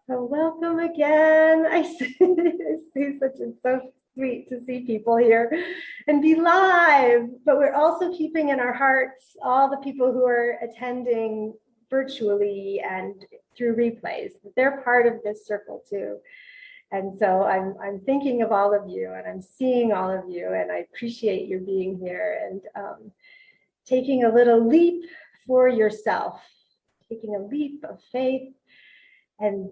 So welcome again. I see such it's so sweet to see people here and be live, but we're also keeping in our hearts all the people who are attending virtually and through replays. They're part of this circle too. And so I'm thinking of all of you, and I'm seeing all of you, and I appreciate you being here and taking a little leap for yourself, taking a leap of faith and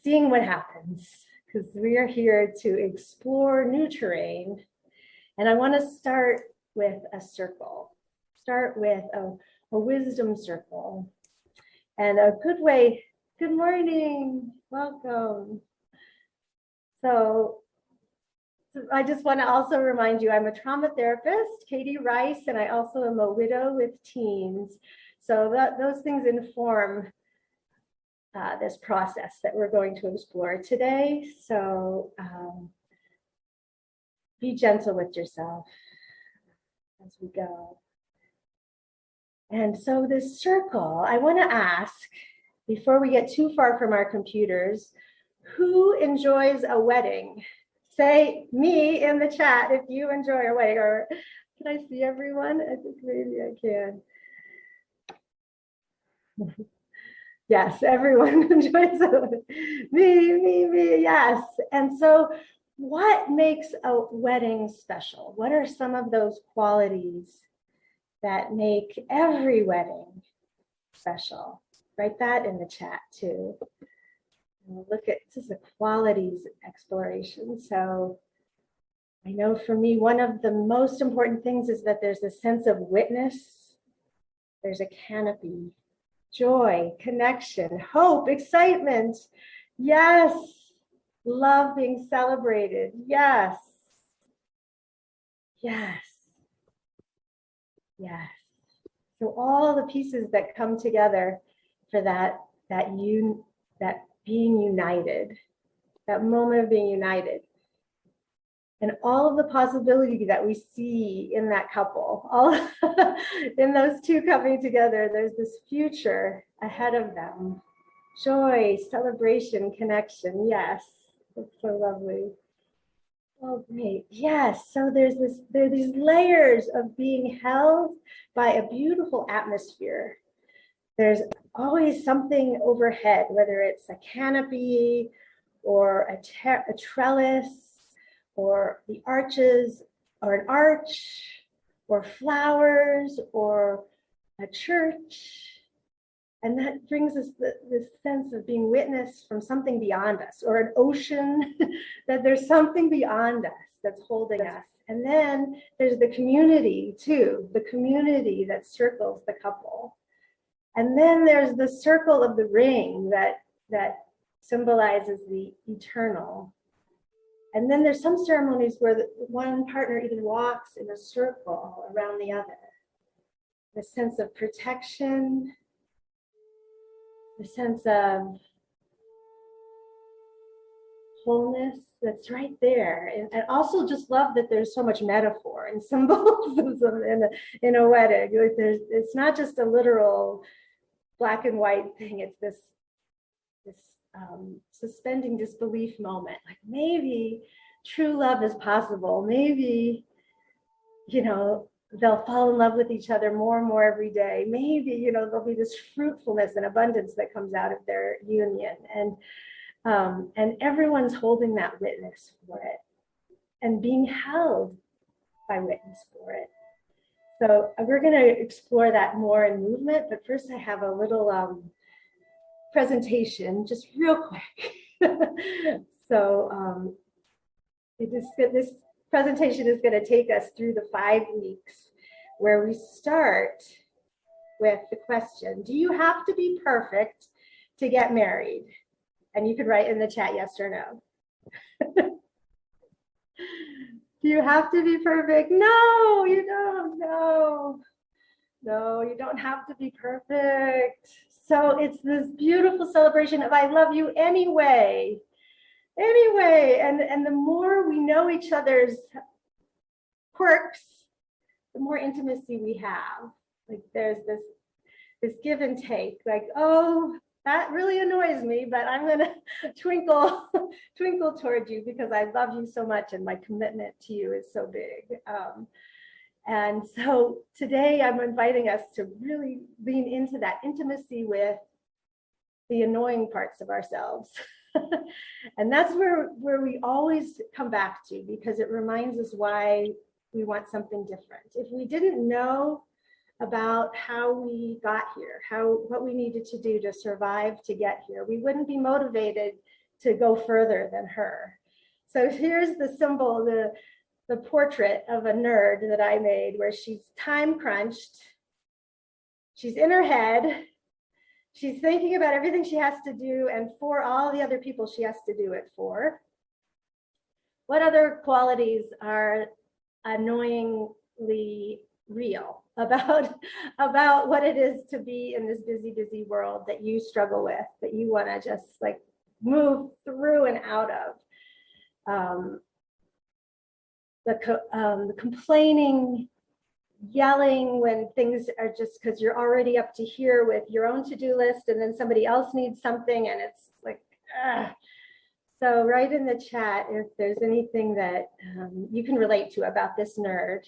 seeing what happens, because we are here to explore new terrain. And I want to start with a circle, start with a wisdom circle. And a good way, good morning, welcome. So I just want to also remind you, I'm a trauma therapist, Katie Rice, and I also am a widow with teens. So those things inform this process that we're going to explore today. So be gentle with yourself as we go. And so this circle, I want to ask, before we get too far from our computers, who enjoys a wedding? Say me in the chat if you enjoy a wedding. Or can I see everyone? I think maybe I can. Yes, everyone enjoys it. Me, yes. And so what makes a wedding special? What are some of those qualities that make every wedding special? Write that in the chat too. And look at, this is a qualities exploration. So I know for me, one of the most important things is that there's a sense of witness. There's a canopy. Joy, connection, hope, excitement. Yes. Love being celebrated. Yes. Yes. Yes. So all the pieces that come together for that being united, that moment of being united. And all of the possibility that we see in that couple, all in those two coming together, there's this future ahead of them. Joy, celebration, connection. Yes, that's so lovely. Oh, great. Yes. So there are these layers of being held by a beautiful atmosphere. There's always something overhead, whether it's a canopy or a trellis, or the arches, or an arch, or flowers, or a church. And that brings us this sense of being witnessed from something beyond us, or an ocean, that there's something beyond us that's holding us. And then there's the community too, the community that circles the couple. And then there's the circle of the ring that symbolizes the eternal. And then there's some ceremonies where one partner even walks in a circle around the other. The sense of protection, the sense of wholeness that's right there. And also just love that there's so much metaphor and symbolism in a wedding. Like it's not just a literal black and white thing. It's this suspending disbelief moment. Like maybe true love is possible. Maybe, they'll fall in love with each other more and more every day. Maybe, there'll be this fruitfulness and abundance that comes out of their union. And everyone's holding that witness for it and being held by witness for it. So we're going to explore that more in movement, but first I have a little presentation, just real quick. So this presentation is going to take us through the 5 weeks, where we start with the question, do you have to be perfect to get married? And you could write in the chat yes or no. Do you have to be perfect? No, you don't. No, you don't have to be perfect. So it's this beautiful celebration of I love you anyway. And the more we know each other's quirks, the more intimacy we have. Like there's this give and take, like, oh, that really annoys me, but I'm going to twinkle toward you because I love you so much and my commitment to you is so big. And so today I'm inviting us to really lean into that intimacy with the annoying parts of ourselves. And that's where we always come back to, because it reminds us why we want something different. If we didn't know about how we got here, what we needed to do to survive to get here, we wouldn't be motivated to go further than her. So here's the symbol, the portrait of a nerd that I made, where she's time crunched, she's in her head, she's thinking about everything she has to do and for all the other people she has to do it for. What other qualities are annoyingly real about what it is to be in this busy world that you struggle with, that you want to just like move through and out of? The complaining, yelling when things are just because you're already up to here with your own to-do list and then somebody else needs something and it's like, ugh. So write in the chat if there's anything that you can relate to about this nerd.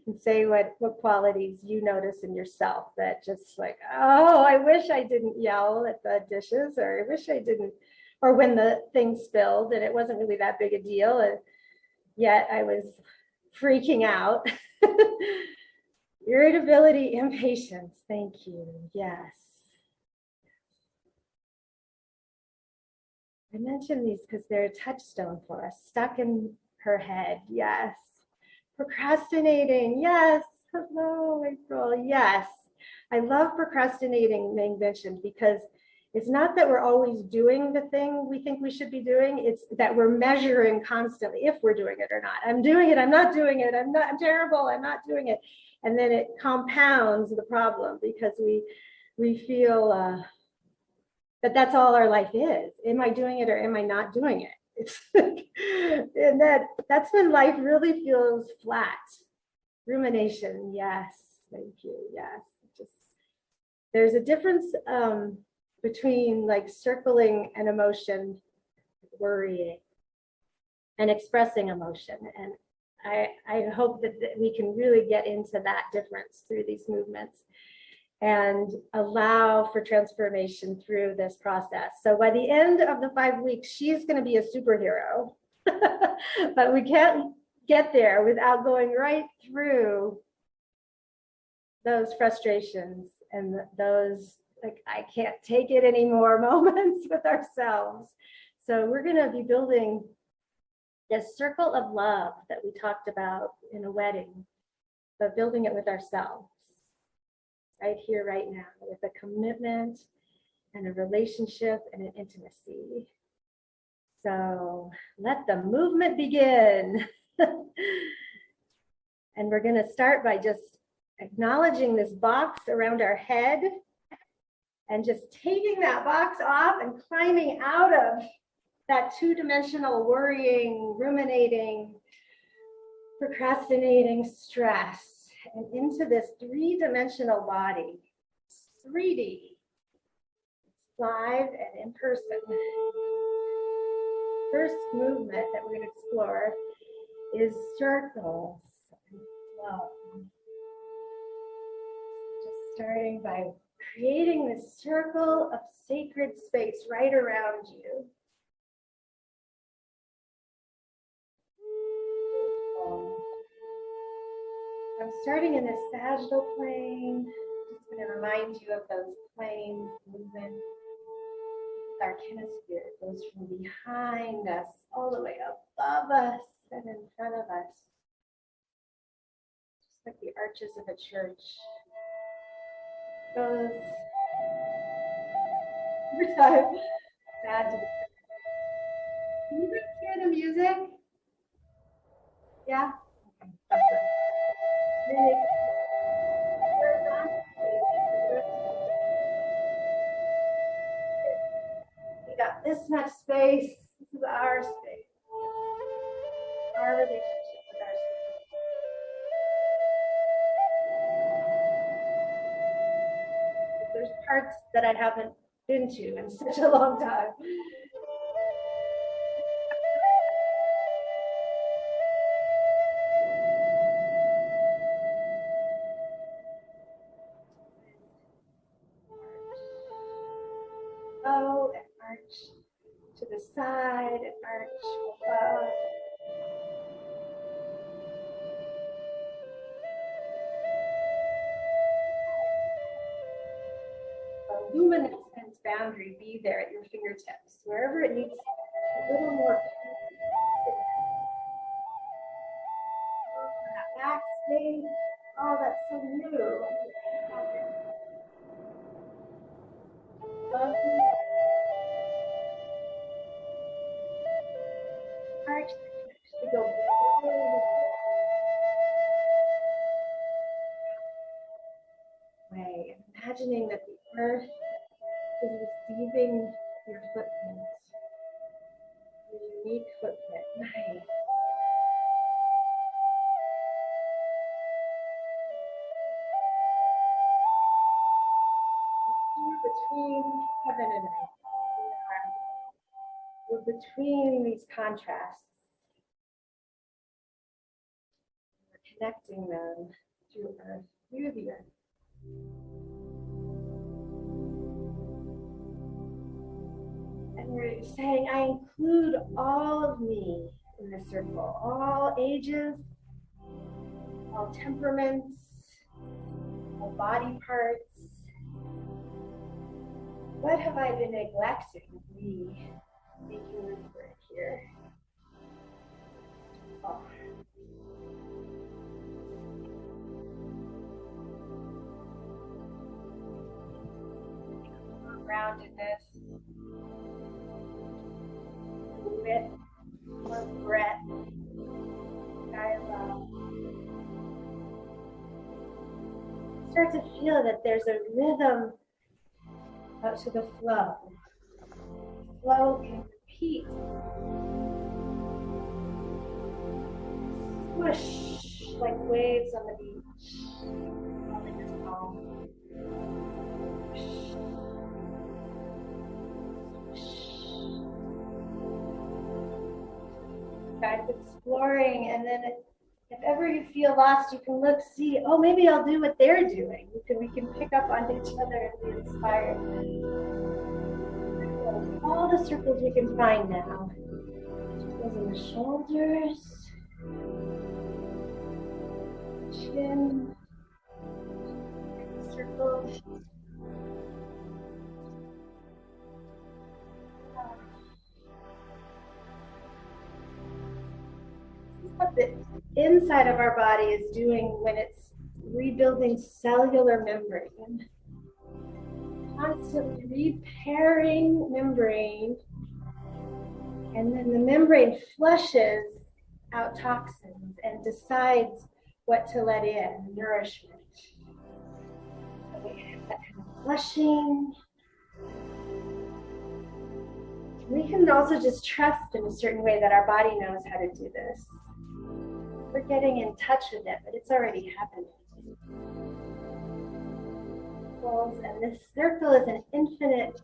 And say what qualities you notice in yourself that just like, oh, I wish I didn't yell at the dishes, or I wish I didn't, or when the thing spilled and it wasn't really that big a deal, and yet I was freaking out. Irritability, impatience, thank you, yes. I mentioned these because they're a touchstone for us. Stuck in her head, yes. Procrastinating, yes. Hello, April, yes. I love procrastinating being mentioned because it's not that we're always doing the thing we think we should be doing. It's that we're measuring constantly if we're doing it or not. I'm doing it, I'm not doing it, I'm terrible, I'm not doing it. And then it compounds the problem because we feel that that's all our life is. Am I doing it or am I not doing it? It's and that's when life really feels flat. Rumination, yes, thank you, yes. Just there's a difference between like circling an emotion, worrying, and expressing emotion. And I hope that we can really get into that difference through these movements and allow for transformation through this process. So by the end of the 5 weeks, she's going to be a superhero, but we can't get there without going right through those frustrations and those, like, I can't take it anymore moments with ourselves. So we're going to be building this circle of love that we talked about in a wedding, but building it with ourselves. Right here, right now, with a commitment and a relationship and an intimacy. So let the movement begin. And we're going to start by just acknowledging this box around our head and just taking that box off and climbing out of that two-dimensional worrying, ruminating, procrastinating stress and into this three-dimensional body. It's 3D. It's live and in person. First movement that we're going to explore is circles and flow. Just starting by creating this circle of sacred space right around you. I'm starting in this sagittal plane. Just going to remind you of those planes moving. Our hemisphere goes from behind us all the way above us and in front of us. Just like the arches of a church. Goes every time. Can you hear the music? Yeah? Okay, that's it. We got this much space. This is our space. Our relationship with our space. If there's parts that I haven't been to in such a long time. Oh, and arch to the side and arch above. A luminescent boundary be there at your fingertips, wherever it needs a little more. That back space, oh, that's so new. Lovely. Arch to go way, imagining that the earth is receiving your footprint, your unique footprint. Nice. Between heaven and earth. We're between these contrasts. We're connecting them through earth, through the earth. And we're saying, I include all of me in this circle, all ages, all temperaments, all body parts. What have I been neglecting? Me, making room for it here. Oh. Groundedness, width, more breadth, I love. Start to feel that there's a rhythm out to the flow. Flow can repeat. Swoosh like waves on the beach. Calling us home. Guys, exploring, and then if ever you feel lost, you can look, see, oh, maybe I'll do what they're doing. We can pick up on each other and be inspired. All the circles we can find now. Circles in the shoulders, chin, circles. What the inside of our body is doing when it's rebuilding cellular membrane. Constantly repairing membrane, and then the membrane flushes out toxins and decides what to let in, nourishment. So we have that kind of flushing. We can also just trust in a certain way that our body knows how to do this. We're getting in touch with it, but it's already happening. And this circle is an infinite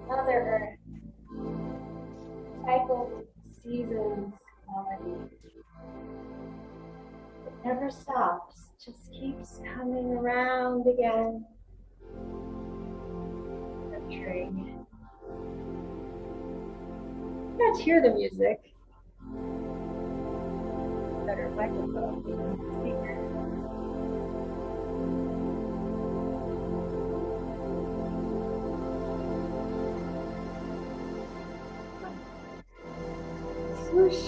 Mother Earth. Cycles, seasons, quality. It never stops, just keeps coming around again. Nurturing. You can't hear the music. Better microphone, speaker. Swoosh.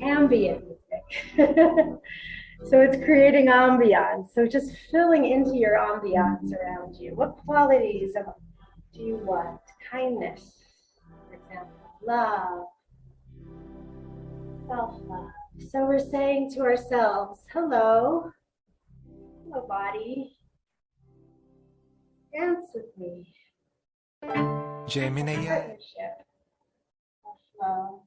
Ambient music. So it's creating ambiance. So just filling into your ambiance around you. What qualities do you want? Kindness, for example, love, self-love. So we're saying to ourselves, hello, hello body, dance with me. Gemini. Partnership, flow.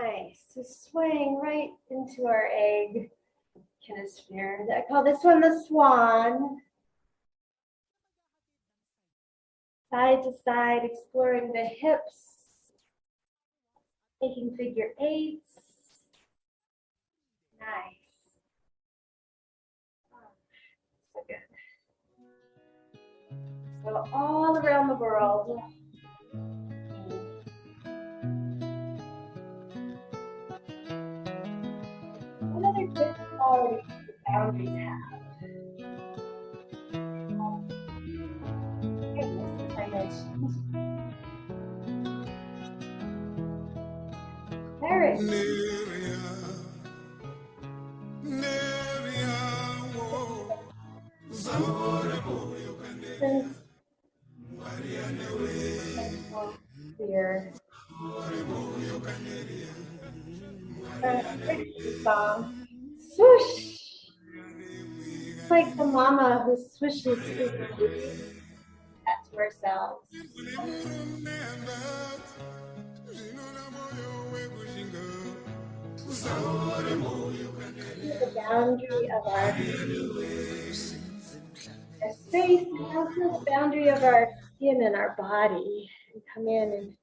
Nice. So swaying right into our egg kinesphere. I call this one the swan. Side to side, exploring the hips, making figure eights. Nice. Oh, so good. So all around the world. What other good qualities do boundaries have? Goodness, I mentioned. There here. Song. Swoosh. It's like the mama who swishes that to ourselves. The boundary of our space, and also the boundary of our skin and our body, and come in and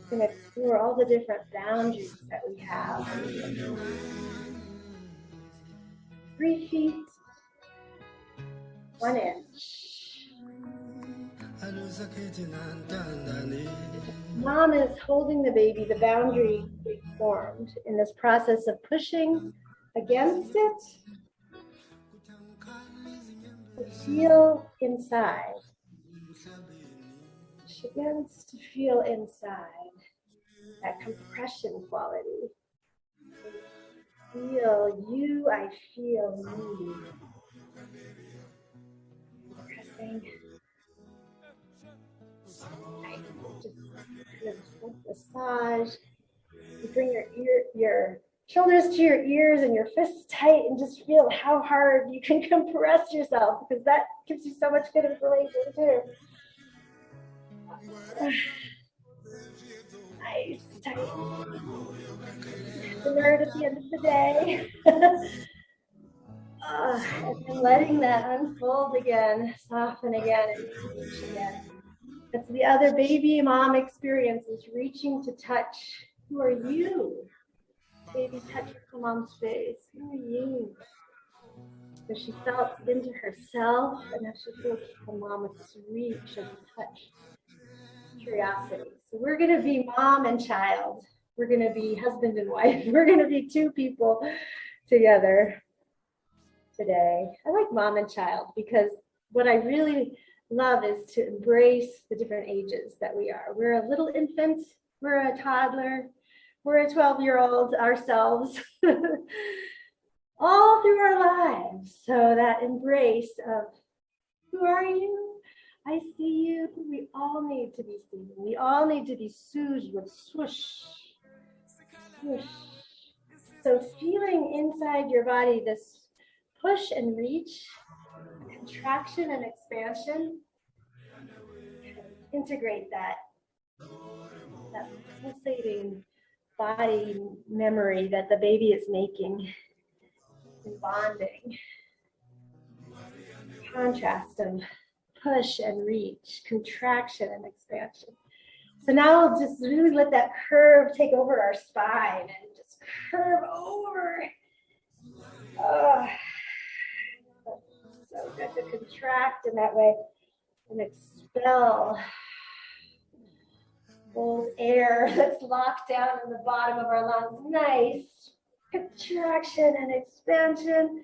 going to explore all the different boundaries that we have. 3 feet, 1 inch. Mom is holding the baby, the boundary being formed in this process of pushing against it to feel inside. She begins to feel inside that compression quality. Feel you, I feel me. Pressing. Nice. Just massage. You bring your shoulders to your ears and your fists tight, and just feel how hard you can compress yourself, because that gives you so much good information too. Nice, tight. The nerd at the end of the day. And then letting that unfold again, soften again, and reach again. That's the other baby mom experience, is reaching to touch. Who are you? Baby touches the mom's face. Who are you? So she felt into herself, and now she feels the mom with this reach and touch. Curiosity. So we're going to be mom and child. We're going to be husband and wife. We're going to be 2 people together today. I like mom and child because what I really love is to embrace the different ages that we are. We're a little infant, we're a toddler, we're a 12-year-old ourselves, all through our lives. So that embrace of, who are you? I see you. We all need to be seen. We all need to be soothed with swoosh, swoosh. So feeling inside your body this push and reach, contraction and expansion, integrate that pulsating body memory that the baby is making and bonding. Contrast of push and reach, contraction and expansion. So now we'll just really let that curve take over our spine and just curve over. So good to contract in that way and expel old air that's locked down in the bottom of our lungs. Nice contraction and expansion.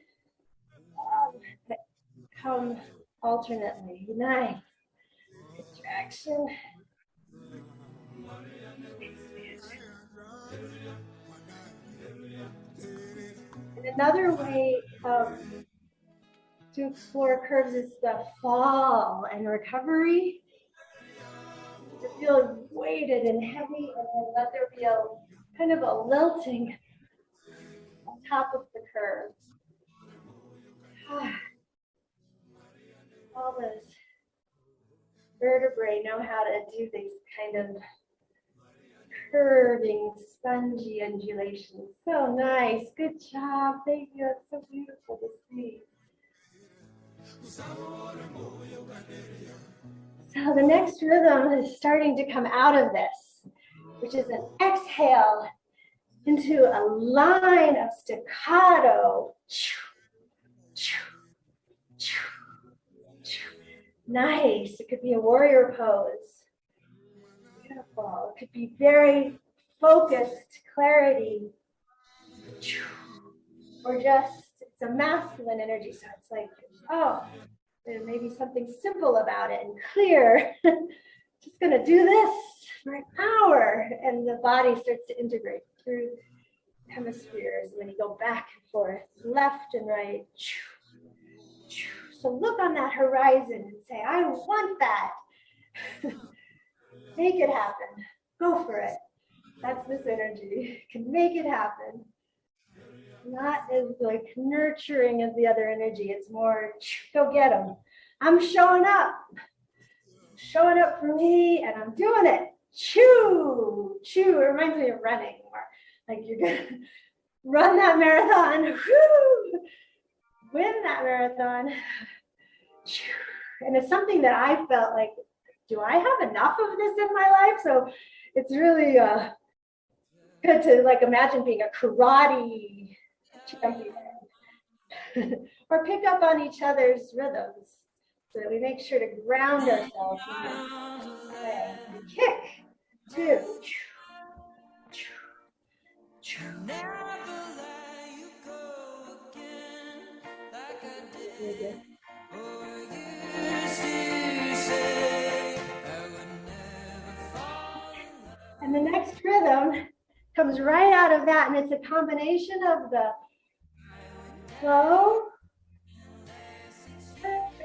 Come alternately. Nice contraction. Expansion. And another way to explore curves is the fall and recovery. To feel weighted and heavy, and then let there be a kind of a lilting on top of the curve. All those vertebrae know how to do these kind of curving, spongy undulations. So nice. Good job. Thank you. It's so beautiful to see. So the next rhythm is starting to come out of this, which is an exhale into a line of staccato. Nice. It could be a warrior pose. Beautiful. It could be very focused clarity. Or just, it's a masculine energy. So it's like, oh, there may be something simple about it and clear. Just going to do this for an hour. And the body starts to integrate through hemispheres. And then you go back and forth, left and right. So look on that horizon and say, I want that. Make it happen. Go for it. That's this energy. Can make it happen. Not as like nurturing as the other energy. It's more, go get them. I'm showing up. Showing up for me and I'm doing it. Choo, choo. It reminds me of running. Like you're going to run that marathon. Woo, win that marathon. And it's something that I felt like, do I have enough of this in my life? So it's really good to like imagine being a karate champion or pick up on each other's rhythms so that we make sure to ground ourselves and kick two. And the next rhythm comes right out of that, and it's a combination of the flow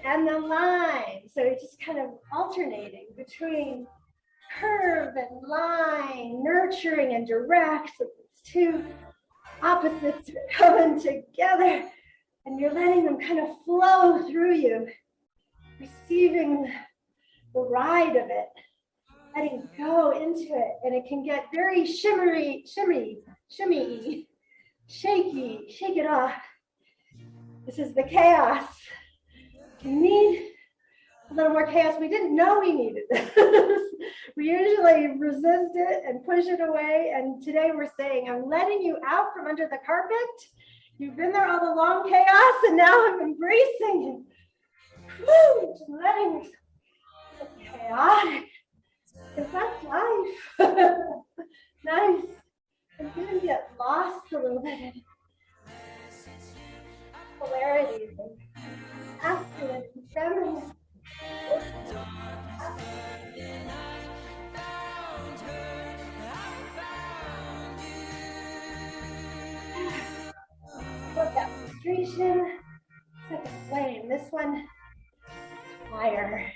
and the line. So you're just kind of alternating between curve and line, nurturing and direct. So it's two opposites are coming together, and you're letting them kind of flow through you, receiving the ride of it. Letting go into it, and it can get very shimmy, shaky, shake it off. This is the chaos. We need a little more chaos. We didn't know we needed this. We usually resist it and push it away, and today we're saying, I'm letting you out from under the carpet. You've been there all the long chaos, and now I'm embracing it. Woo, just letting it chaotic. Because that's life. Nice. I'm going to get lost a little bit in polarities and masculine and feminine. Look at frustration. It's like a flame. This one is fire.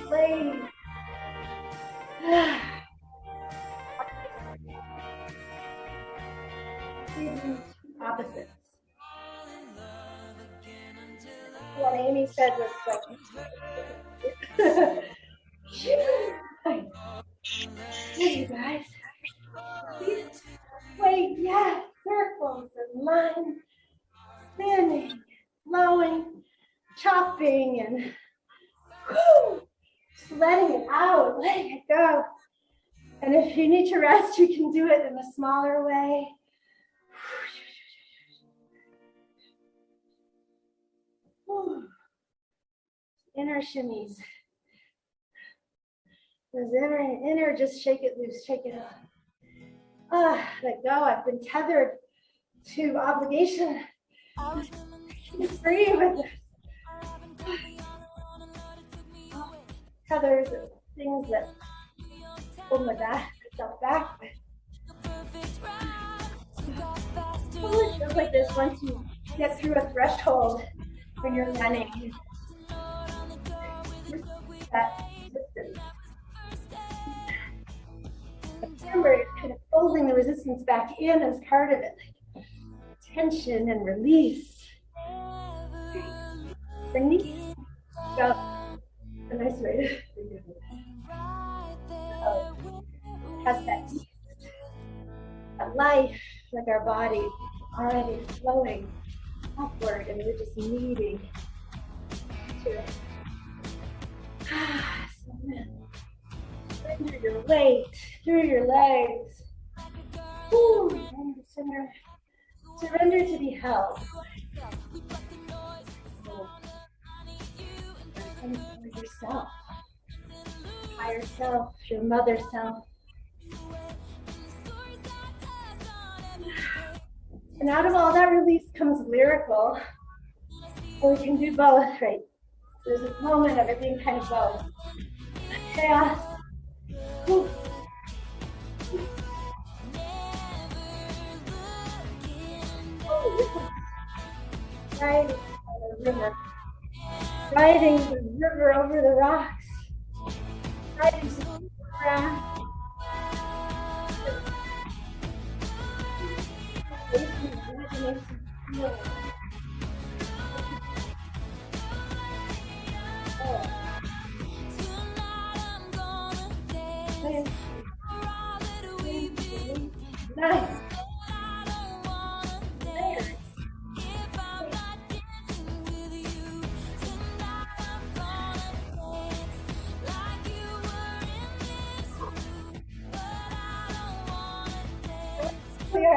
Blade. Opposites. What Amy said was like, hey, you guys. Wait, yeah, circles and lines, spinning, flowing, chopping, and whoo, just letting it out, letting it go. And if you need to rest, you can do it in a smaller way. Inner shimmies. Those inner, just shake it loose, shake it up. Let go. I've been tethered to obligation. Be free with tethers and things that hold myself back. It feels like this once you get through a threshold when you're running. That resistance. Remember, you're kind of folding the resistance back in as part of it. Tension and release. Release. So, a nice way to think of it. has that life, like our body, already flowing upward, and we're just needing to surrender your weight through your legs. Surrender to be held. Yourself, higher self, your mother self. And out of all that release comes lyrical. Or we can do both, right? There's this moment of it being kind of both. Chaos. Whew. Riding the river. Riding the river over the rocks. Riding the grass. Nice.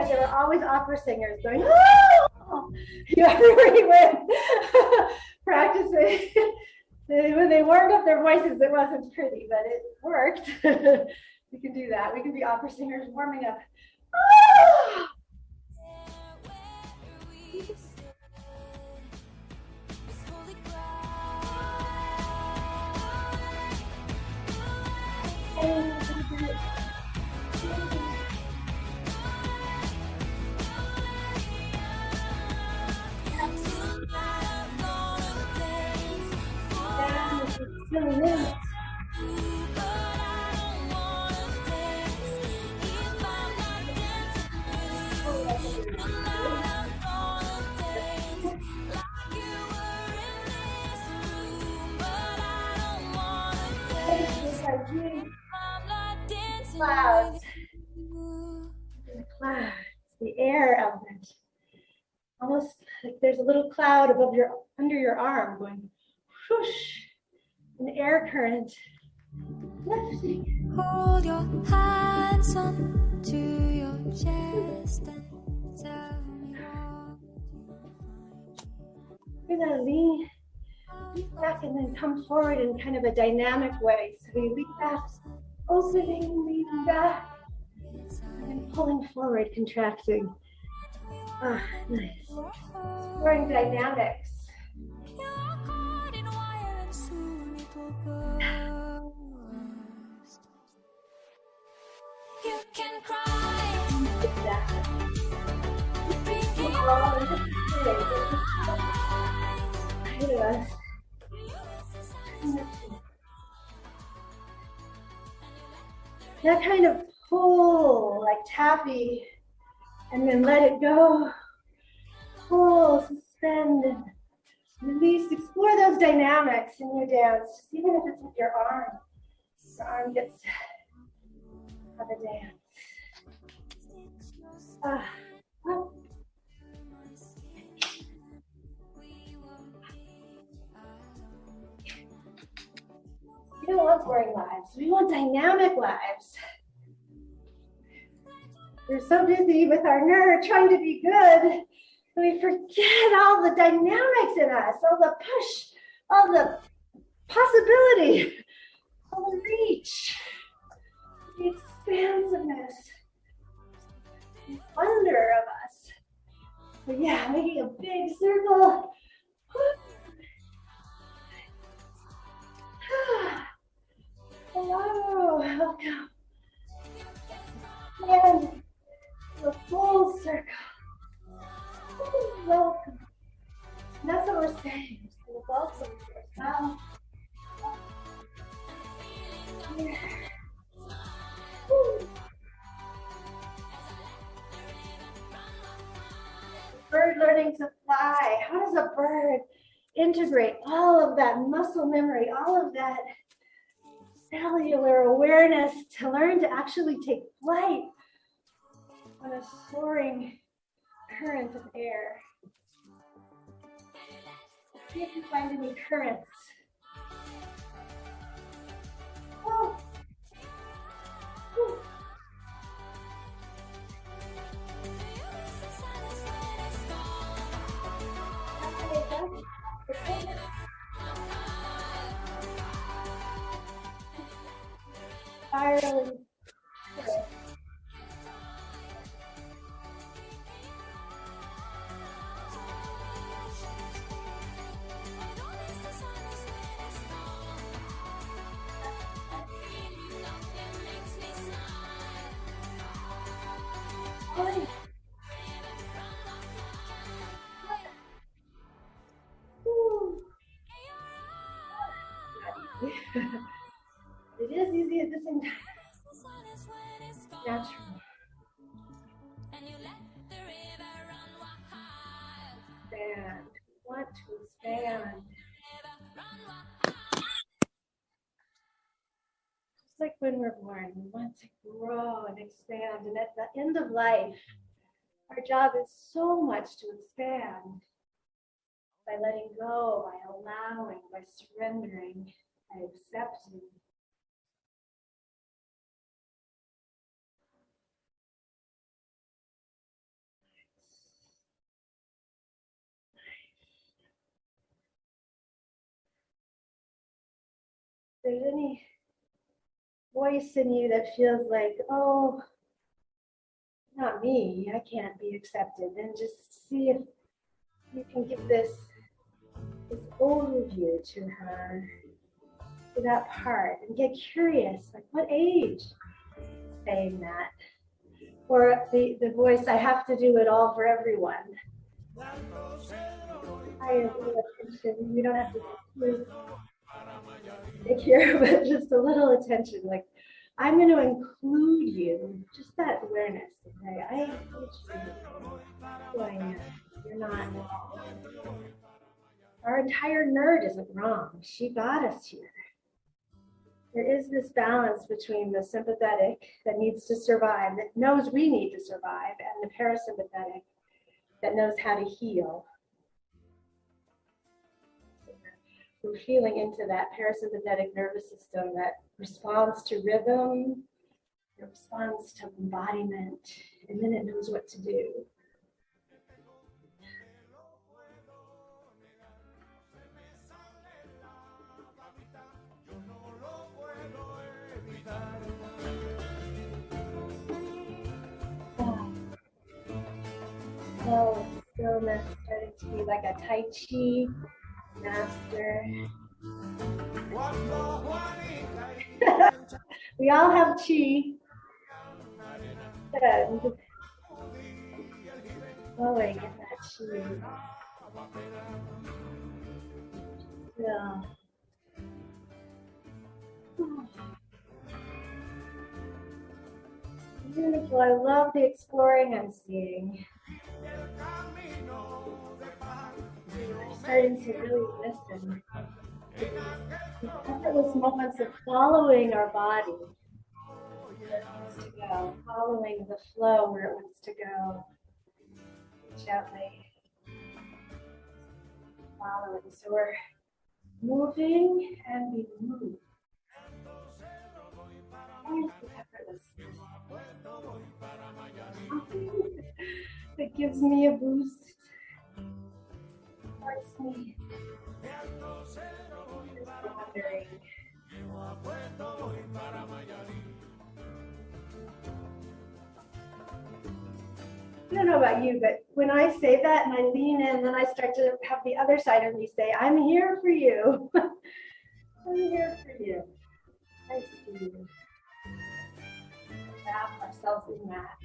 There were always opera singers going, oh! Everywhere you went, practicing. When they warmed up their voices, it wasn't pretty, but it worked. We can do that. We can be opera singers warming up. Oh! Clouds. The clouds, the air element. Almost like there's a little cloud above under your arm going whoosh, an air current lifting. Hold your hands on to your chest and tell me what We're gonna lean back and then come forward in kind of a dynamic way. So we lean back, opening, leaning back, and pulling forward, contracting. Ah, nice. Exploring dynamics. You can cry. That kind of pull, like taffy, and then let it go. Pull, suspend, and release. Explore those dynamics in your dance, just even if it's with your arm. Your arm gets to have a dance. Oh. We don't want boring lives. We want dynamic lives. We're so busy with our nerd trying to be good, we forget all the dynamics in us, all the push, all the possibility, all the reach, the expansiveness, the wonder of us. But yeah, making a big circle. Hello, welcome. And the full circle. Welcome. And that's what we're saying. So welcome to yourself. Yeah. Bird learning to fly. How does a bird integrate all of that muscle memory, all of that cellular awareness to learn to actually take flight on a soaring current of air. See if you find any currents. Oh. Whew. Spiraling. It is easy at the same time. Natural. Expand. Want to expand. Just like when we're born, we want to grow and expand. And at the end of life, our job is so much to expand. By letting go, by allowing, by surrendering, by accepting. If there's any voice in you that feels like, oh, not me, I can't be accepted, then just see if you can give this overview to her, to that part, and get curious, like what age saying that? Or the voice, I have to do it all for everyone. Higher attention, you don't have to take care, but just a little attention, like I'm going to include you, just that awareness. Okay? I include you. You're not wrong. Our entire nerd isn't wrong. She got us here. There is this balance between the sympathetic that needs to survive, that knows we need to survive, and the parasympathetic that knows how to heal. We're feeling into that parasympathetic nervous system that responds to rhythm, it responds to embodiment, and then it knows what to do. So stillness starting to be like a Tai Chi master. We all have chi. And flowing in that chi. Yeah. Beautiful. I love the exploring I'm seeing. I'm starting to really listen. These effortless moments of following our body where it wants to go, following the flow where it wants to go. Gently following. So we're moving and we move. Where's the effortlessness? That gives me a boost. Supports me. Just wandering. I don't know about you, but when I say that and I lean in, then I start to have the other side of me say, I'm here for you. I'm here for you. I see you. Wrap ourselves in that.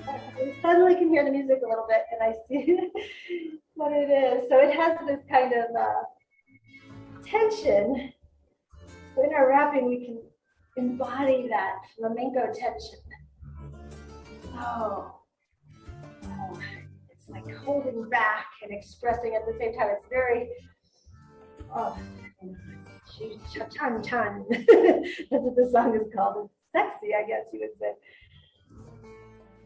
I suddenly can hear the music a little bit and I see what it is. So it has this kind of tension. So in our wrapping, we can embody that flamenco tension. Oh, like holding back and expressing at the same time. It's very, oh, chan chan. That's what the song is called. It's sexy, I guess you would say.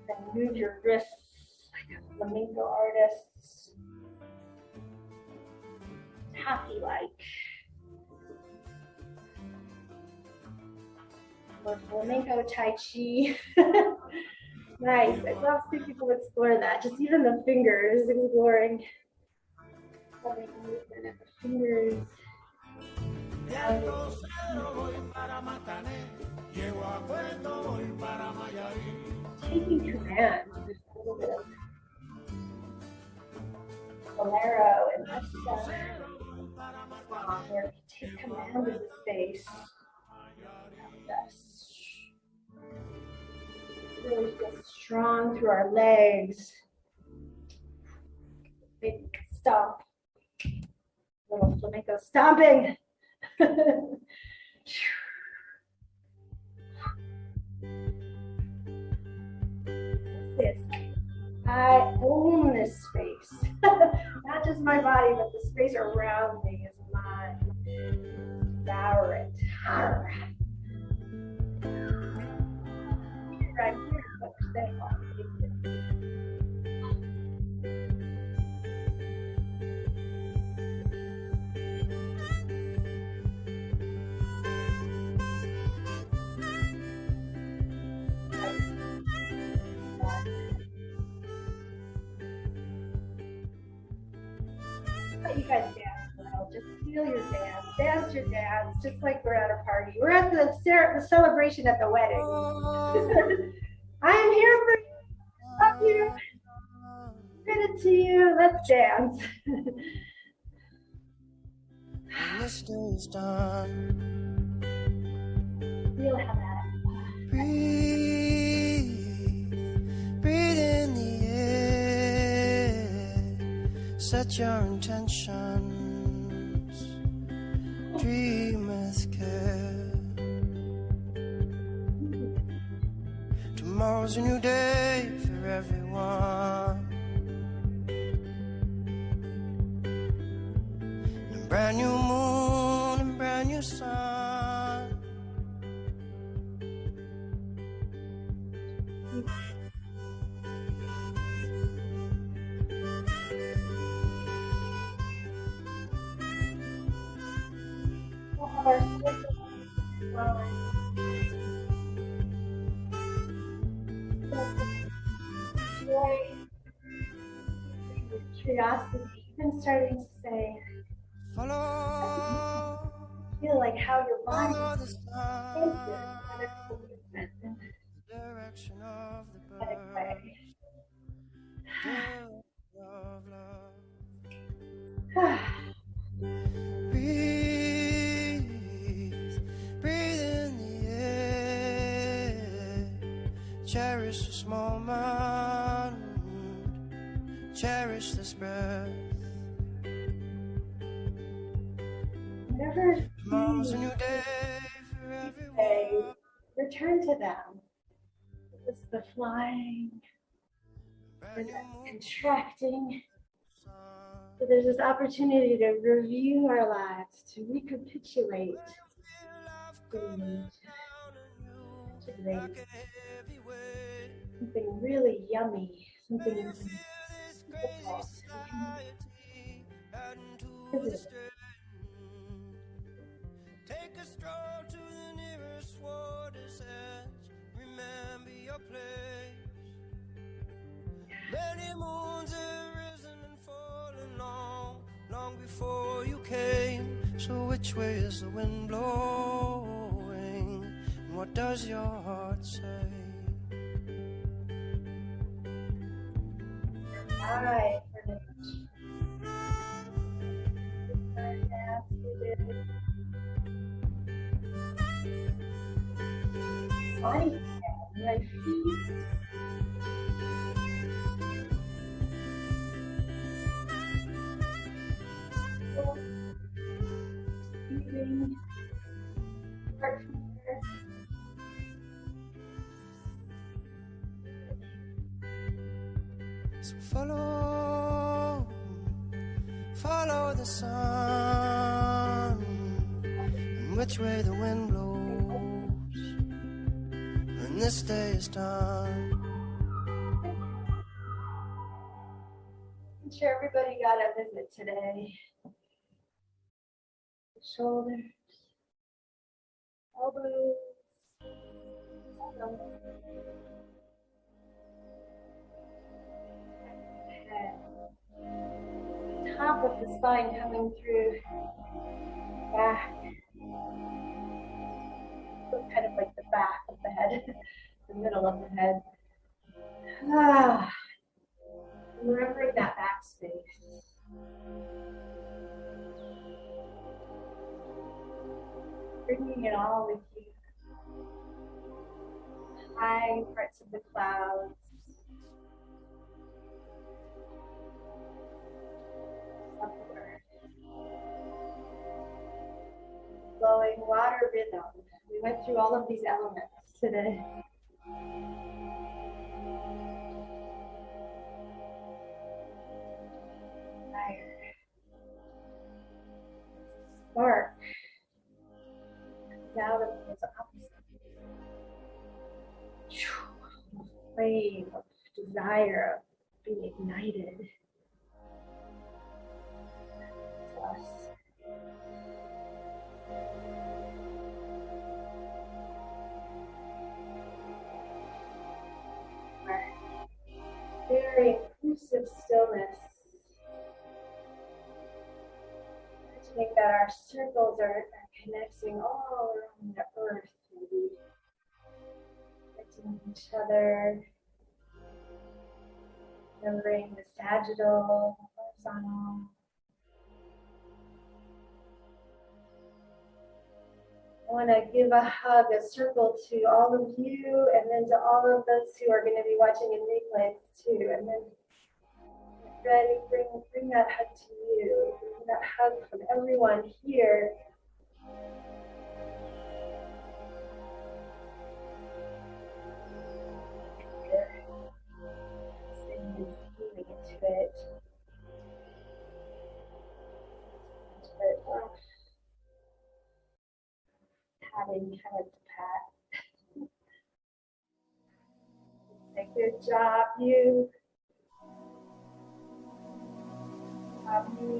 And move your wrists like a flamenco artist. Happy like. Or flamenco tai chi. Nice. I'd love to see people explore that. Just even the fingers, exploring movement of the fingers. Taking command. There's a little bit of bolero in this song where we take command of the space. Really feel strong through our legs. Big stomp. Little flamenco stomping. This. I own this space. Not just my body, but the space around me is mine. Devour it. Right here, but stay on. Let you guys dance well. Just feel your dance. Dance your dance, just like we're at a party. We're at the celebration at the wedding. I am here for you. Love you. Credit to you. Let's dance. Feel how that. Breathe in the air. Set your intentions. Dream with care. Tomorrow's a new day for everyone. A brand new moon and brand new sun. We'll have our circle flowing. Joy, curiosity, even starting to say, Follow, feel like how your body follow the senses sun. wonderful movement in Direction of the a kinetic way. of love. Breathe, breathe in the air. Cherish this moment. Cherish this breath. Never Tomorrow's a new day for say, everyone. return to them. It's the flying, Brand the new moon, contracting. sun. So there's this opportunity to review our lives, to recapitulate, to integrate something really yummy, something beautiful. Take a stroll to the nearest water's edge. Remember your place. Many moons have risen and fallen long before you came. So which way is the wind blowing? And what does your heart say? All right, body scan, my feet. Breathing. Start from there. So follow the sun, and which way the wind blows when this day is done. I'm sure everybody got a visit today. Shoulders, elbows, head, top of the spine coming through, back. So it's kind of like the back of the head, the middle of the head. Remembering that back space. Bringing it all with you. High parts of the clouds. Upward. Flowing water rhythm. We went through all of these elements today. Fire. Spark. Out of those opposites. Flame of desire of being ignited. Plus. Very inclusive stillness. To make that our circles are connecting all around the earth, maybe connecting each other, remembering the sagittal, horizontal. I want to give a hug, a circle to all of you, and then to all of those who are going to be watching in replay too. And then ready, bring that hug to you. Bring that hug from everyone here. Feeling into it. Patting, head to pat. Say, good job, you. Good job, me.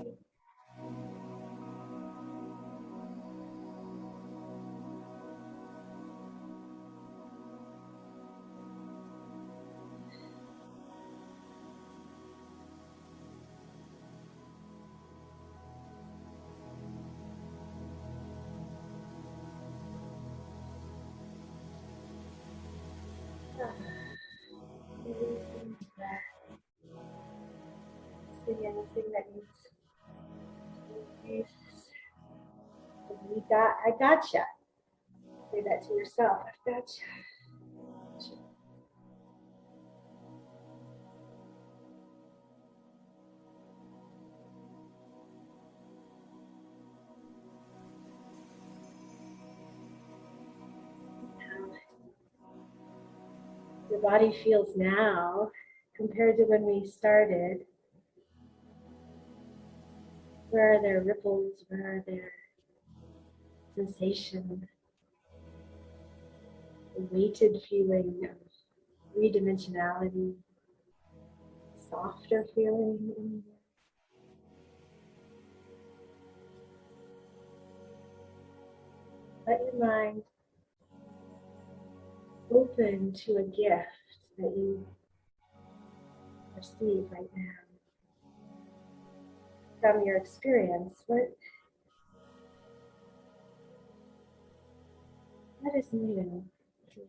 See anything that needs use. I gotcha. Say that to yourself. I've gotcha. Your body feels now compared to when we started. Where are there ripples? Where are there sensations? A weighted feeling of three-dimensionality, softer feeling. Let your mind open to a gift that you receive right now. From your experience, what is new to you?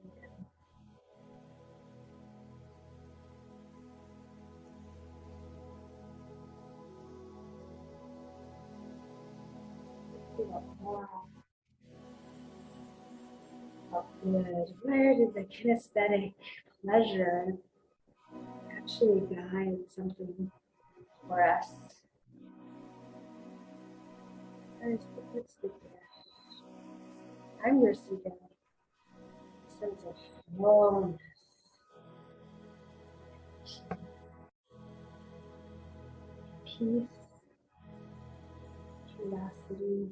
Felt good. Where did the kinesthetic pleasure actually guide something for us? What's the gift? I'm receiving a sense of fullness. peace, curiosity.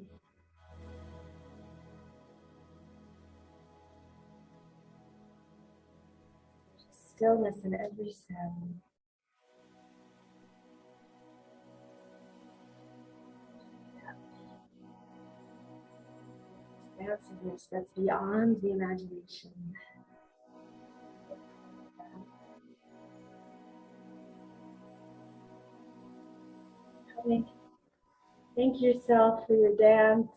Stillness in every sound. Expansiveness that's beyond the imagination. Thank yourself for your dance.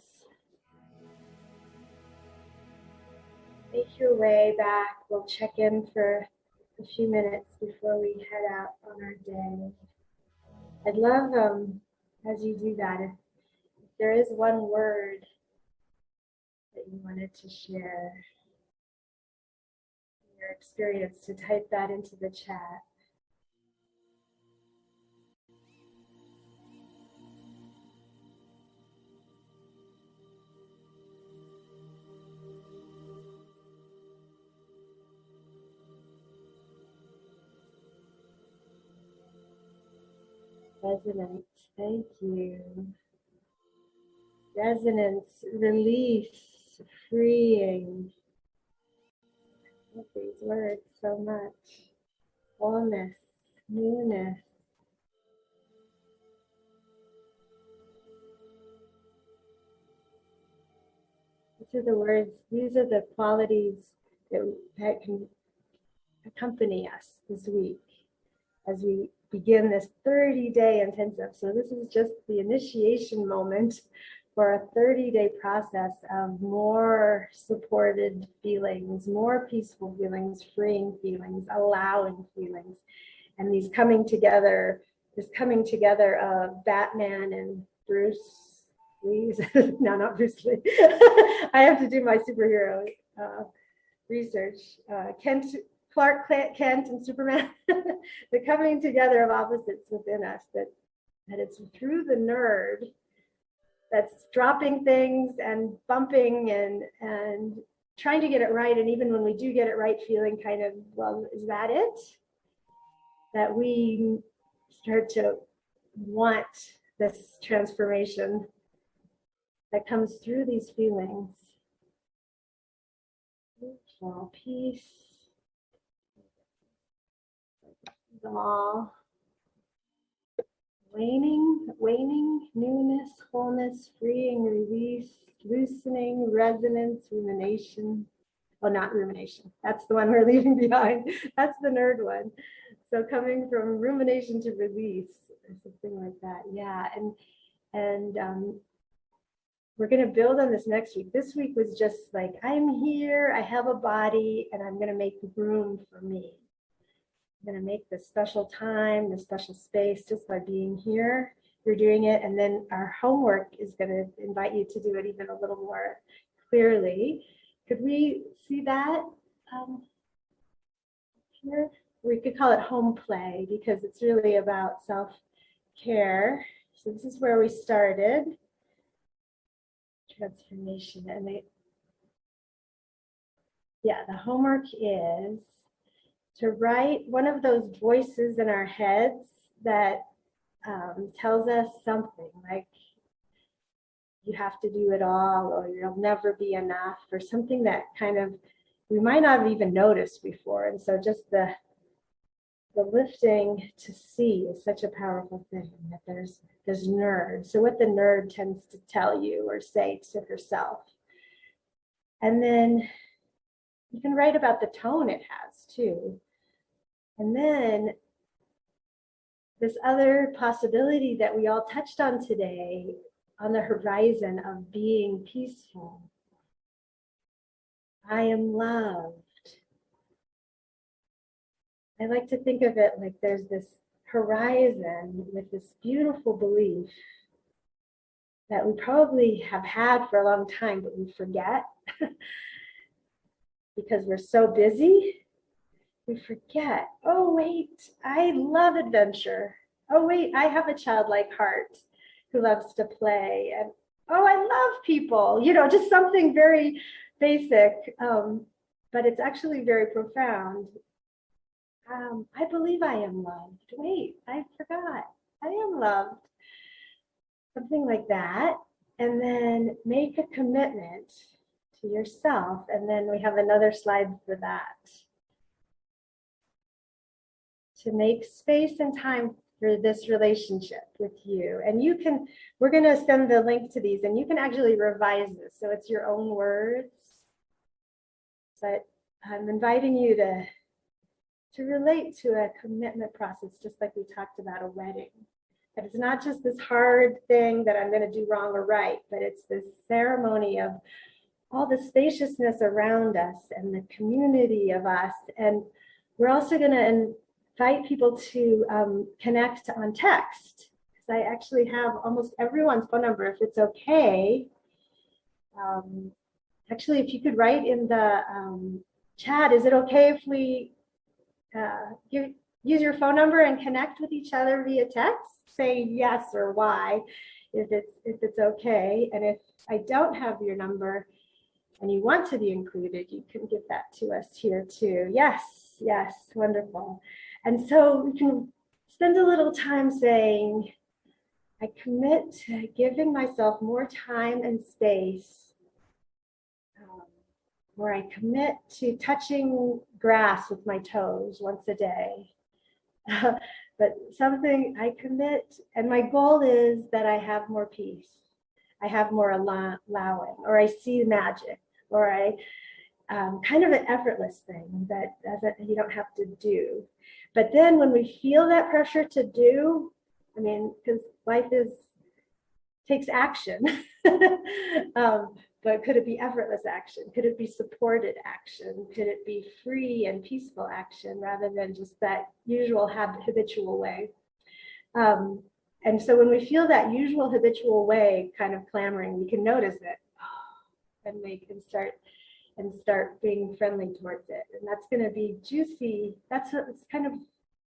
Make your way back. We'll check in for a few minutes before we head out on our day. I'd love, as you do that, if there is one word that you wanted to share, your experience, to type that into the chat. Resonance, thank you. Resonance, release, freeing. I love these words so much. Wholeness, newness. These are the words, these are the qualities that can accompany us this week as we begin this 30-day intensive. So this is just the initiation moment for a 30-day process of more supported feelings, more peaceful feelings, freeing feelings, allowing feelings, and these coming together, this coming together of Batman and Bruce Lee. No, not Bruce Lee. I have to do my superhero research. Clark Kent and Superman, the coming together of opposites within us, that it's through the nerd that's dropping things and bumping and trying to get it right. And even when we do get it right, feeling kind of, well, is that it? That we start to want this transformation that comes through these feelings. Beautiful peace. All waning, newness, wholeness, freeing, release, loosening, resonance, rumination. Oh, not rumination. That's the one we're leaving behind. That's the nerd one. So coming from rumination to release, or something like that. Yeah, and we're going to build on this next week. This week was just like, I'm here, I have a body, and I'm going to make room for me. I'm going to make this special time, this special space just by being here. You're doing it, and then our homework is going to invite you to do it even a little more clearly. Could we see that here? We could call it home play because it's really about self-care. So this is where we started. Transformation, and the homework is to write one of those voices in our heads that tells us something like you have to do it all, or you'll never be enough, or something that kind of we might not have even noticed before. And so just the lifting to see is such a powerful thing, that there's nerd. So what the nerd tends to tell you or say to herself. And then you can write about the tone it has too. And then this other possibility that we all touched on today on the horizon of being peaceful. I am loved. I like to think of it like there's this horizon with this beautiful belief that we probably have had for a long time, but we forget because we're so busy. We forget, oh wait, I love adventure. Oh wait, I have a childlike heart who loves to play. And oh, I love people, just something very basic, but it's actually very profound. I believe I am loved. Wait, I forgot. I am loved. Something like that. And then make a commitment to yourself. And then we have another slide for that. To make space and time for this relationship with you. And you can, we're going to send the link to these and you can actually revise this. So it's your own words. But I'm inviting you to relate to a commitment process, just like we talked about a wedding. That it's not just this hard thing that I'm going to do wrong or right, but it's this ceremony of all the spaciousness around us and the community of us. And we're also going to invite people to connect on text. Because I actually have almost everyone's phone number, if it's okay. Actually, if you could write in the chat, is it okay if we use your phone number and connect with each other via text? Say yes or why, if it's okay. And if I don't have your number and you want to be included, you can give that to us here too. Yes, yes, wonderful. And so we can spend a little time saying, I commit to giving myself more time and space, or I commit to touching grass with my toes once a day. But something I commit, and my goal is that I have more peace. I have more allowing, or I see magic, or I kind of an effortless thing that you don't have to do. But then when we feel that pressure to do, I mean, because life takes action. But could it be effortless action? Could it be supported action? Could it be free and peaceful action rather than just that usual habitual way? And so when we feel that usual habitual way kind of clamoring, we can notice it and start being friendly towards it. And that's going to be juicy. It's kind of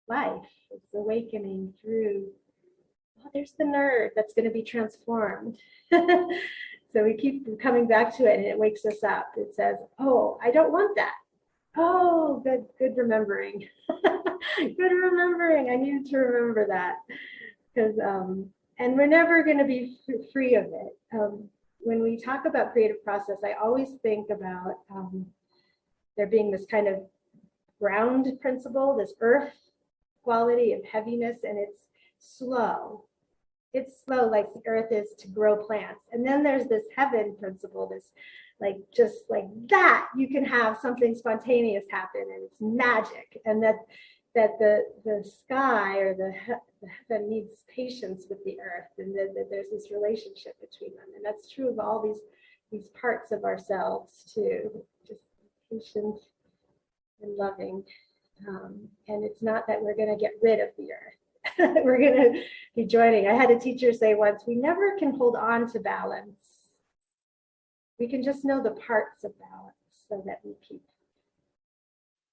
life. It's awakening through, oh, there's the nerd that's going to be transformed. So we keep coming back to it and it wakes us up. It says, oh, I don't want that. Oh, good remembering. Good remembering. I needed to remember that. Because and we're never going to be free of it. When we talk about creative process, I always think about there being this kind of ground principle, this earth quality of heaviness, and it's slow. It's slow, like the earth is to grow plants. And then there's this heaven principle, this just like that, you can have something spontaneous happen and it's magic. And that the sky or the heaven needs patience with the earth, and that there's this relationship between them. And that's true of all these parts of ourselves too, just patient and loving. And it's not that we're going to get rid of the earth. We're going to be joining. I had a teacher say once, we never can hold on to balance. We can just know the parts of balance so that we keep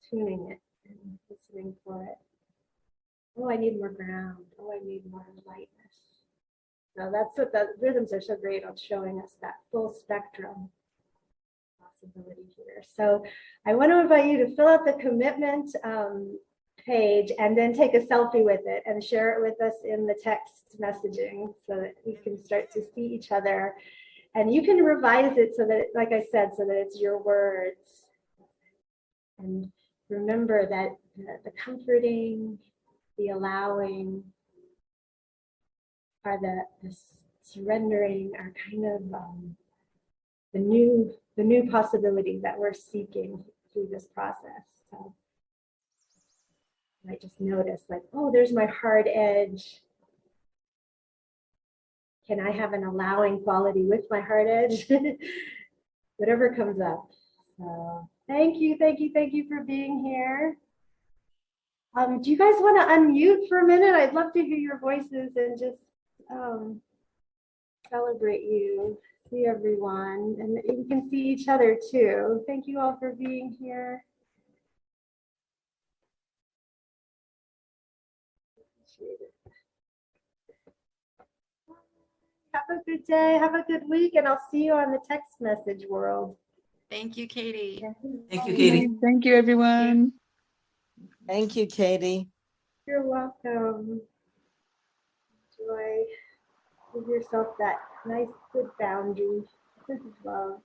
tuning it and listening for it. Oh, I need more ground. Oh, I need more lightness. So that's what the rhythms are so great on showing us, that full spectrum possibility here. So I want to invite you to fill out the commitment page and then take a selfie with it and share it with us in the text messaging so that we can start to see each other. And you can revise it so that, like I said, so that it's your words. And remember that the comforting, the allowing, are the surrendering, are kind of the new possibility that we're seeking through this process. So I just noticed, like, oh, there's my hard edge. Can I have an allowing quality with my hard edge? Whatever comes up. So thank you for being here. Do you guys want to unmute for a minute? I'd love to hear your voices and just celebrate you, see everyone, and you can see each other too. Thank you all for being here. Appreciate it. Have a good day, have a good week, and I'll see you on the text message world. Thank you, Katie. Thank you, Katie. Thank you, everyone. Thank you, Katie. You're welcome. enjoy. Give yourself that nice, good boundary. Love.